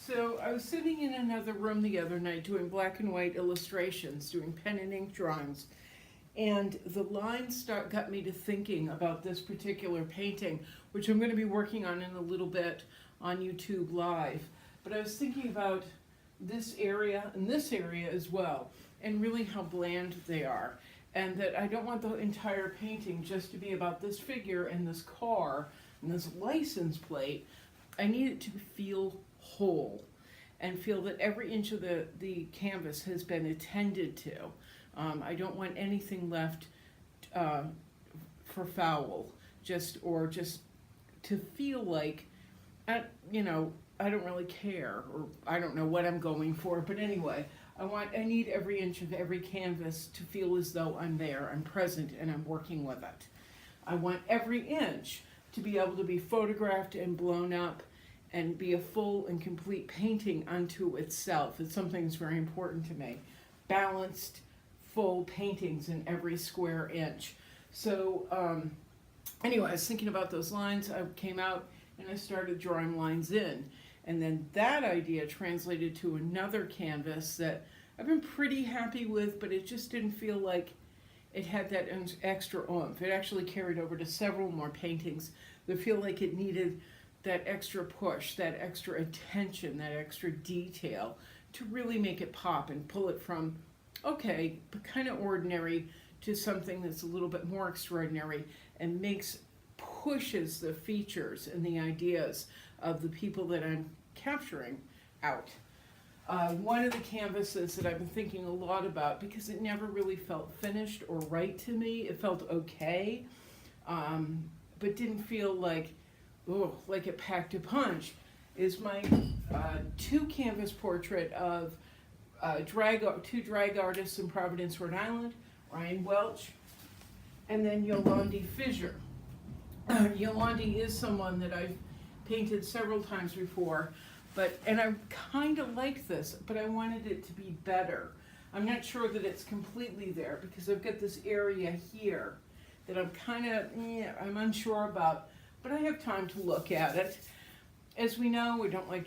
So I was sitting in another room the other night doing black and white illustrations, doing pen and ink drawings, and the lines got me to thinking about this particular painting, which I'm going to be working on in a little bit on YouTube Live. But I was thinking about this area and this area as well, and really how bland they are. And that I don't want the entire painting just to be about this figure and this car and this license plate. I need it to feel whole and feel that every inch of the canvas has been attended to. I don't want anything left for foul, just to feel like, I don't really care, or I don't know what I'm going for, but anyway, I need every inch of every canvas to feel as though I'm there, I'm present, and I'm working with it. I want every inch to be able to be photographed and blown up and be a full and complete painting unto itself. It's something that's very important to me. Balanced, full paintings in every square inch. So anyway, I was thinking about those lines. I came out and I started drawing lines in. And then that idea translated to another canvas that I've been pretty happy with, but it just didn't feel like it had that extra oomph. It actually carried over to several more paintings that feel like it needed that extra push, that extra attention, that extra detail to really make it pop and pull it from, okay, but kind of ordinary to something that's a little bit more extraordinary and pushes the features and the ideas of the people that I'm capturing out. One of the canvases that I've been thinking a lot about, because it never really felt finished or right to me, it felt okay, but didn't feel like it packed a punch, is my two canvas portrait of two drag artists in Providence, Rhode Island, Ryan Welch, and then Yolandi Fisher. Yolandi is someone that I've painted several times before, and I kind of like this, but I wanted it to be better. I'm not sure that it's completely there because I've got this area here that I'm unsure about, but I have time to look at it. As we know, we don't like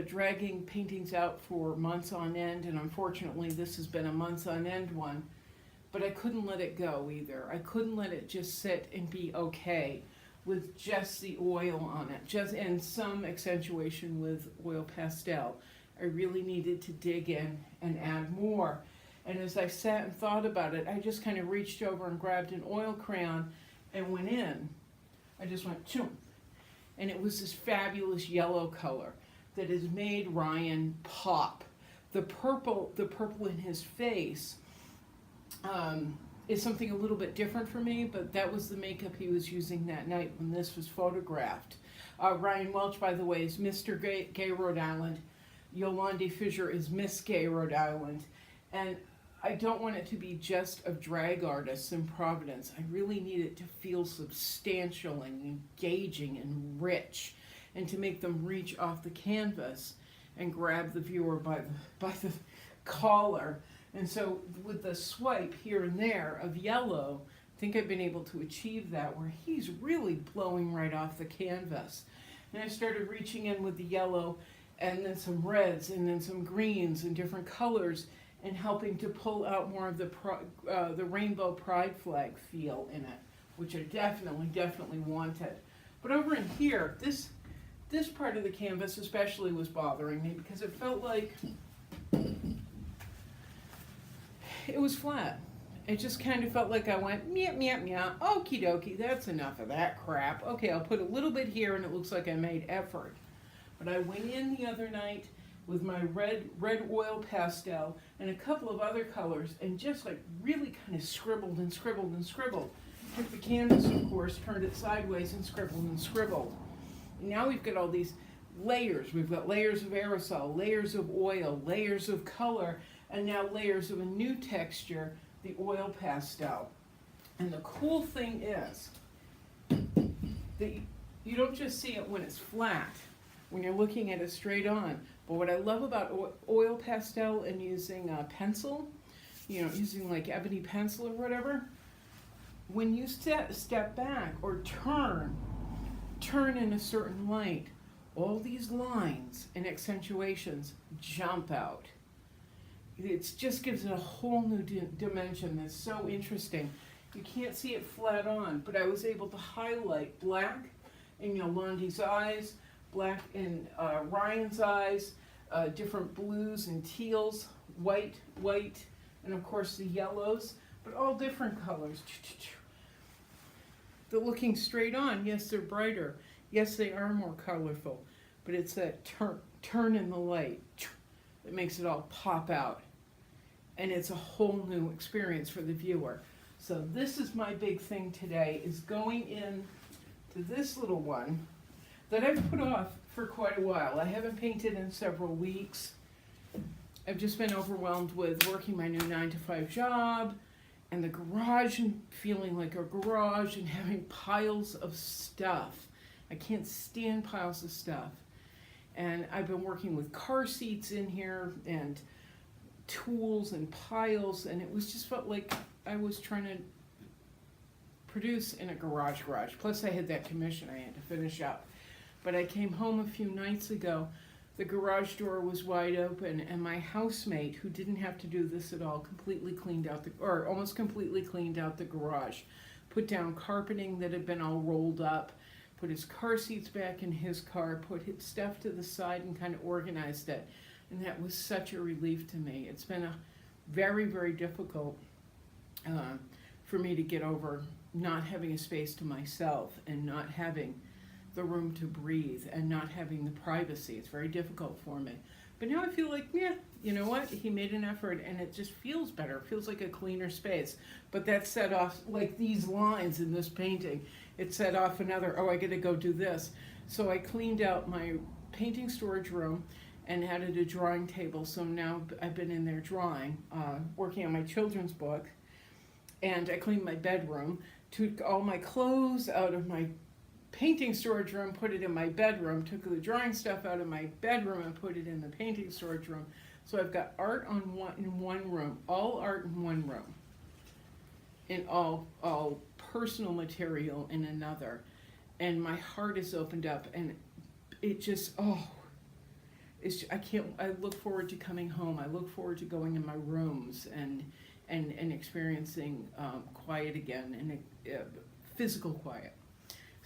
dragging paintings out for months on end, and unfortunately this has been a months on end one, but I couldn't let it go either. I couldn't let it just sit and be okay with just the oil on it, and some accentuation with oil pastel. I really needed to dig in and add more. And as I sat and thought about it, I just kind of reached over and grabbed an oil crayon and went in. I just went, choom. And it was this fabulous yellow color that has made Ryan pop. The purple in his face is something a little bit different for me, but that was the makeup he was using that night when this was photographed. Ryan Welch, by the way, is Mr. Gay Rhode Island. Yolandi Fisher is Miss Gay Rhode Island. And I don't want it to be just of drag artists in Providence. I really need it to feel substantial and engaging and rich, and to make them reach off the canvas and grab the viewer by the collar. And so with the swipe here and there of yellow, I think I've been able to achieve that, where he's really blowing right off the canvas. And I started reaching in with the yellow, and then some reds, and then some greens and different colors, and helping to pull out more of the rainbow pride flag feel in it, which I definitely wanted. But over in here, this part of the canvas especially was bothering me because it felt like it was flat. It just kind of felt like I went, meow, meow, meow, okie dokie, that's enough of that crap. Okay, I'll put a little bit here and it looks like I made effort. But I went in the other night with my red oil pastel and a couple of other colors and just like really kind of scribbled and scribbled and scribbled. Took the canvas, of course, turned it sideways and scribbled and scribbled. And now we've got all these layers. We've got layers of aerosol, layers of oil, layers of color, and now layers of a new texture, the oil pastel. And the cool thing is that you don't just see it when it's flat, when you're looking at it straight on. But what I love about oil pastel and using a pencil, using like ebony pencil or whatever, when you step back or turn in a certain light, all these lines and accentuations jump out. It just gives it a whole new dimension that's so interesting. You can't see it flat on, but I was able to highlight black in Yolandi's eyes, black in Ryan's eyes, different blues and teals, white, and of course the yellows, but all different colors. They're looking straight on. Yes, they're brighter. Yes, they are more colorful, but it's that turn in the light that makes it all pop out. And it's a whole new experience for the viewer. So this is my big thing today, is going in to this little one that I've put off for quite a while. I haven't painted in several weeks. I've just been overwhelmed with working my new 9-to-5 job and the garage and feeling like a garage and having piles of stuff. I can't stand piles of stuff. And I've been working with car seats in here and tools and piles, and it was just felt like I was trying to produce in a garage. Plus I had that commission I had to finish up. But I came home a few nights ago, the garage door was wide open, and my housemate, who didn't have to do this at all, completely cleaned out or almost completely cleaned out the garage. Put down carpeting that had been all rolled up, put his car seats back in his car, put his stuff to the side and kind of organized it. And that was such a relief to me. It's been a very, very difficult for me to get over not having a space to myself and not having the room to breathe and not having the privacy. It's very difficult for me. But now I feel like, yeah, you know what? He made an effort and it just feels better. It feels like a cleaner space. But that set off, like these lines in this painting, it set off another, oh, I gotta go do this. So I cleaned out my painting storage room and added a drawing table. So now I've been in there drawing, working on my children's book. And I cleaned my bedroom, took all my clothes out of my painting storage room, put it in my bedroom, took the drawing stuff out of my bedroom and put it in the painting storage room. So I've got art in one room, all art in one room, and all personal material in another. And my heart is opened up, and it just, I look forward to coming home. I look forward to going in my rooms and experiencing quiet again, and physical quiet.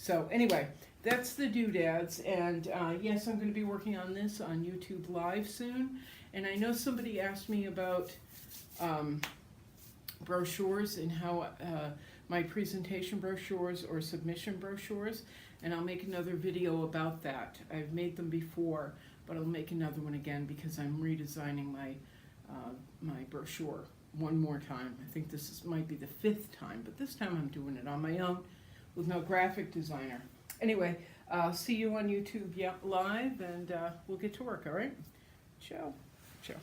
So anyway, that's the doodads, and yes, I'm going to be working on this on YouTube Live soon. And I know somebody asked me about brochures and how my presentation brochures or submission brochures, and I'll make another video about that. I've made them before, but I'll make another one again because I'm redesigning my my brochure one more time. I think this might be the 5th time, but this time I'm doing it on my own with no graphic designer. Anyway, I'll see you on YouTube Live, and we'll get to work, all right? Ciao. Ciao.